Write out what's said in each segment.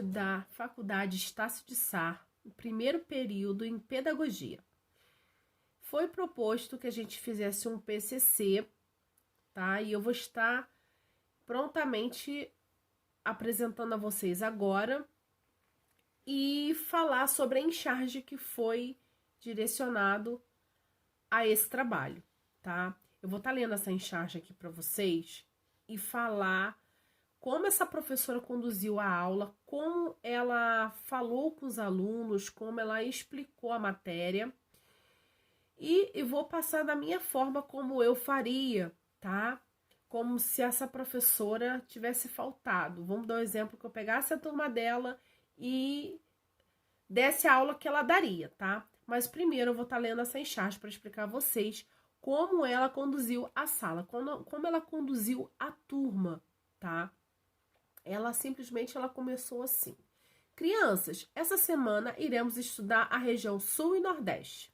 da Faculdade Estácio de Sá, no primeiro período em Pedagogia. Foi proposto que a gente fizesse um PCC, tá? E eu vou estar prontamente apresentando a vocês agora e falar sobre a encharge que foi direcionado a esse trabalho, tá? Eu vou estar lendo essa encharge aqui para vocês e falar como essa professora conduziu a aula, como ela falou com os alunos, como ela explicou a matéria. E eu vou passar da minha forma como eu faria, tá? Como se essa professora tivesse faltado. Vamos dar um exemplo que eu pegasse a turma dela e desse a aula que ela daria, tá? Mas primeiro eu vou estar lendo essa encharge para explicar a vocês como ela conduziu a sala, como ela conduziu a turma, tá? Ela simplesmente começou assim. Crianças, essa semana iremos estudar a região Sul e Nordeste.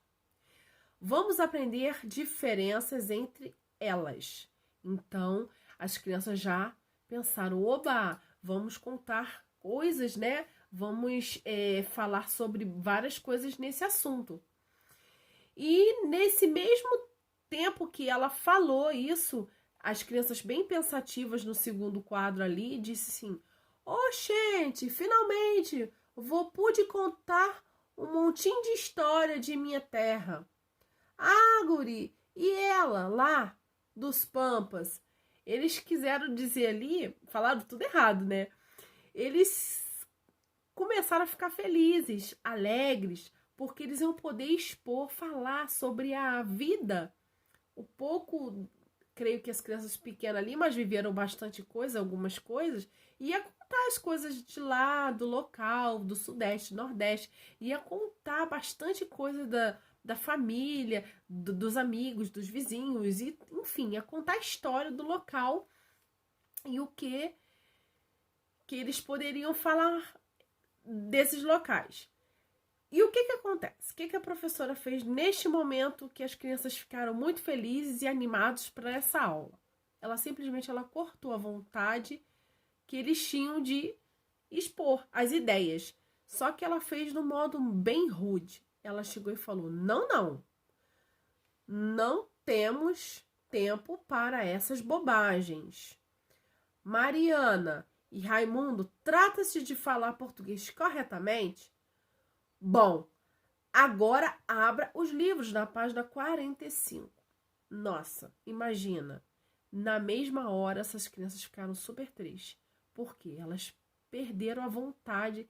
Vamos aprender diferenças entre elas. Então, as crianças já pensaram, oba, vamos contar coisas, né? Vamos falar sobre várias coisas nesse assunto. E nesse mesmo tempo que ela falou isso, as crianças bem pensativas no segundo quadro ali, disse assim, gente, finalmente, pude contar um montinho de história de minha terra. Ah, guri, e ela lá dos Pampas? Eles quiseram dizer ali, falaram tudo errado, né? Eles começaram a ficar felizes, alegres, porque eles iam poder expor, falar sobre a vida. O pouco, creio que as crianças pequenas ali, mas viveram bastante coisa, algumas coisas, ia contar as coisas de lá, do local, do Sudeste, Nordeste, ia contar bastante coisa da família, dos amigos, dos vizinhos, e enfim, ia contar a história do local e o que eles poderiam falar desses locais. E o que acontece? O que a professora fez neste momento que as crianças ficaram muito felizes e animados para essa aula? Ela simplesmente cortou a vontade que eles tinham de expor as ideias. Só que ela fez de um modo bem rude. Ela chegou e falou, não temos tempo para essas bobagens. Mariana e Raimundo, trata-se de falar português corretamente? Bom, agora abra os livros na página 45. Nossa, imagina, na mesma hora essas crianças ficaram super tristes, porque elas perderam a vontade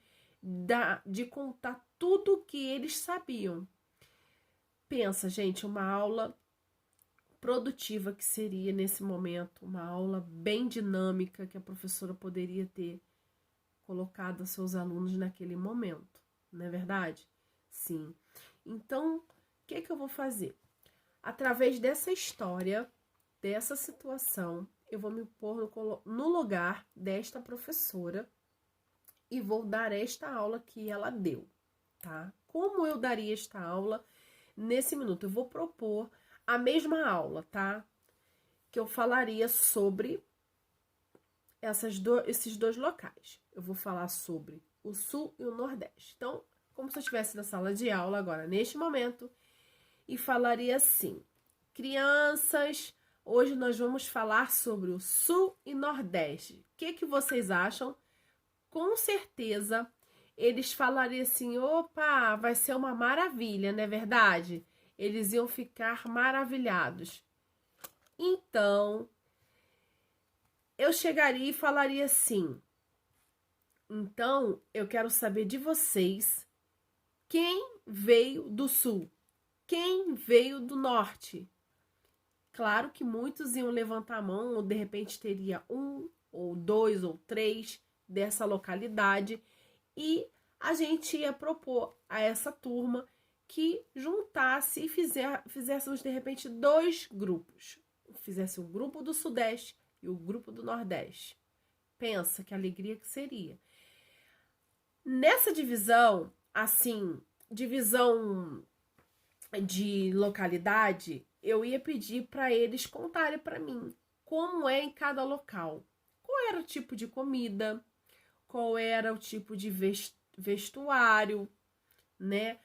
de contar tudo o que eles sabiam. Pensa, gente, uma aula produtiva que seria nesse momento, uma aula bem dinâmica que a professora poderia ter colocado aos seus alunos naquele momento, não é verdade? Sim. Então, o que eu vou fazer? Através dessa história, dessa situação, eu vou me pôr no lugar desta professora e vou dar esta aula que ela deu, tá? Como eu daria esta aula nesse minuto? Eu vou propor a mesma aula, tá? Que eu falaria sobre esses dois locais. Eu vou falar sobre o Sul e o Nordeste. Então, como se eu estivesse na sala de aula agora, neste momento, e falaria assim, crianças, hoje nós vamos falar sobre o Sul e Nordeste. O que vocês acham? Com certeza, eles falariam assim, opa, vai ser uma maravilha, não é verdade? Eles iam ficar maravilhados. Então, eu chegaria e falaria assim, então, eu quero saber de vocês, quem veio do Sul? Quem veio do Norte? Claro que muitos iam levantar a mão, ou de repente teria 1, ou 2, ou 3 dessa localidade, e a gente ia propor a essa turma que juntasse e fizéssemos de repente 2 grupos. Fizesse um grupo do Sudeste e o grupo do Nordeste. Pensa que alegria que seria. Nessa divisão, assim, divisão de localidade, eu ia pedir para eles contarem para mim como é em cada local. Qual era o tipo de comida, qual era o tipo de vestuário, né?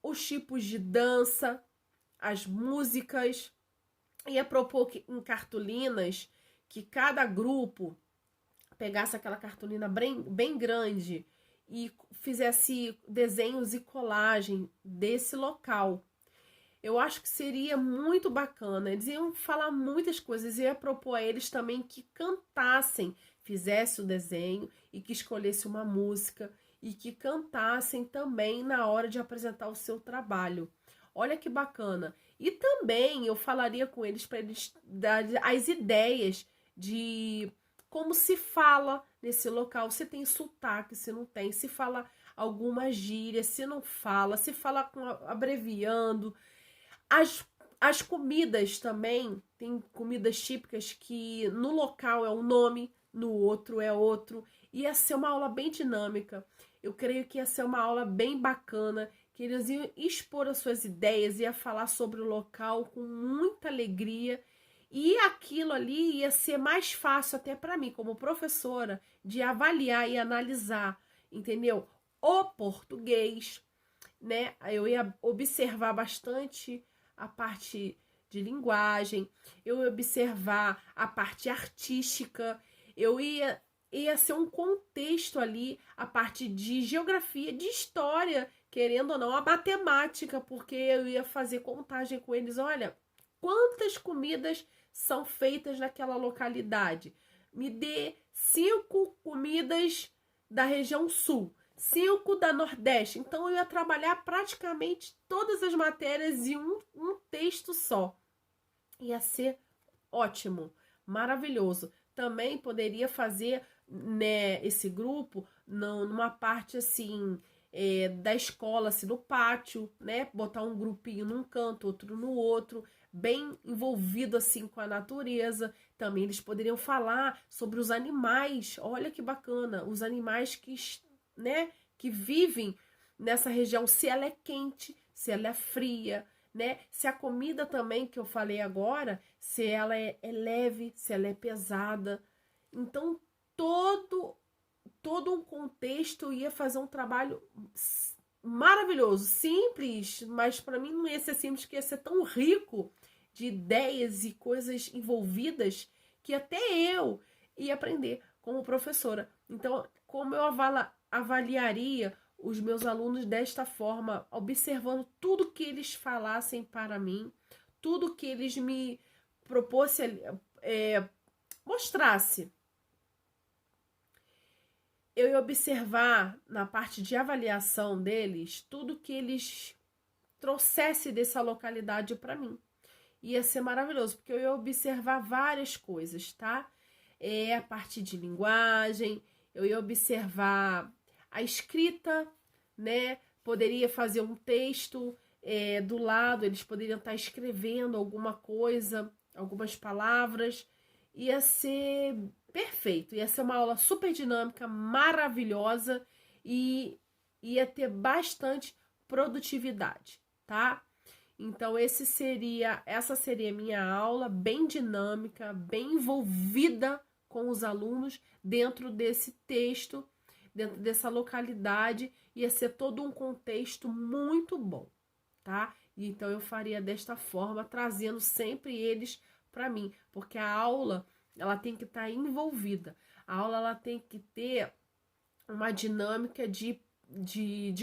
Os tipos de dança, as músicas. Ia propor que, em cartolinas, que cada grupo pegasse aquela cartolina bem grande e fizesse desenhos e colagem desse local. Eu acho que seria muito bacana. Eles iam falar muitas coisas. Eu ia propor a eles também que cantassem, fizesse o desenho e que escolhesse uma música e que cantassem também na hora de apresentar o seu trabalho. Olha que bacana. E também eu falaria com eles para eles dar as ideias de como se fala nesse local, se tem sotaque, se não tem, se fala alguma gíria, se não fala, se fala abreviando. As comidas também, tem comidas típicas que no local é um nome, no outro é outro. Ia ser uma aula bem dinâmica. Eu creio que ia ser uma aula bem bacana, que eles iam expor as suas ideias, ia falar sobre o local com muita alegria. E aquilo ali ia ser mais fácil até para mim, como professora, de avaliar e analisar, entendeu? O português, né? Eu ia observar bastante a parte de linguagem, eu ia observar a parte artística, ia ser um contexto ali, a parte de geografia, de história, querendo ou não, a matemática, porque eu ia fazer contagem com eles. Olha, quantas comidas são feitas naquela localidade? Me dê 5 comidas da região sul, 5 da Nordeste. Então eu ia trabalhar praticamente todas as matérias em um texto só. Ia ser ótimo, maravilhoso. Também poderia fazer, né, esse grupo numa parte assim da escola, assim, no pátio, né? Botar um grupinho num canto, outro no outro, bem envolvido assim com a natureza. Também eles poderiam falar sobre os animais. Olha que bacana, os animais né, que vivem nessa região, se ela é quente, se ela é fria, né? Se a comida também que eu falei agora, se ela é leve, se ela é pesada. Então, todo um contexto ia fazer um trabalho maravilhoso, simples, mas para mim não ia ser simples, que ia ser tão rico de ideias e coisas envolvidas que até eu ia aprender como professora. Então, como eu avaliaria os meus alunos desta forma, observando tudo que eles falassem para mim, tudo que eles me propôssem, mostrasse. Eu ia observar na parte de avaliação deles tudo que eles trouxessem dessa localidade para mim. Ia ser maravilhoso, porque eu ia observar várias coisas, tá? A parte de linguagem, eu ia observar a escrita, né? Poderia fazer um texto do lado, eles poderiam estar escrevendo alguma coisa, algumas palavras. Ia ser perfeito, ia ser uma aula super dinâmica, maravilhosa e ia ter bastante produtividade, tá? Então essa seria a minha aula, bem dinâmica, bem envolvida com os alunos dentro desse texto, dentro dessa localidade, ia ser todo um contexto muito bom, tá? E então eu faria desta forma, trazendo sempre eles para mim, porque a aula ela tem que estar envolvida, a aula ela tem que ter uma dinâmica de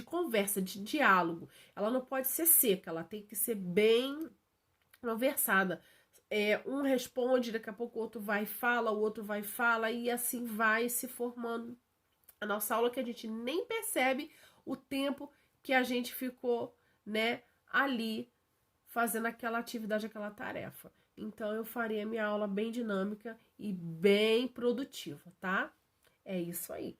conversa, de diálogo. Ela não pode ser seca, ela tem que ser bem conversada. Um responde, daqui a pouco o outro vai e fala, o outro vai e fala, e assim vai se formando a nossa aula, que a gente nem percebe o tempo que a gente ficou, né, ali fazendo aquela atividade, aquela tarefa. Então eu faria minha aula bem dinâmica e bem produtiva, tá? É isso aí.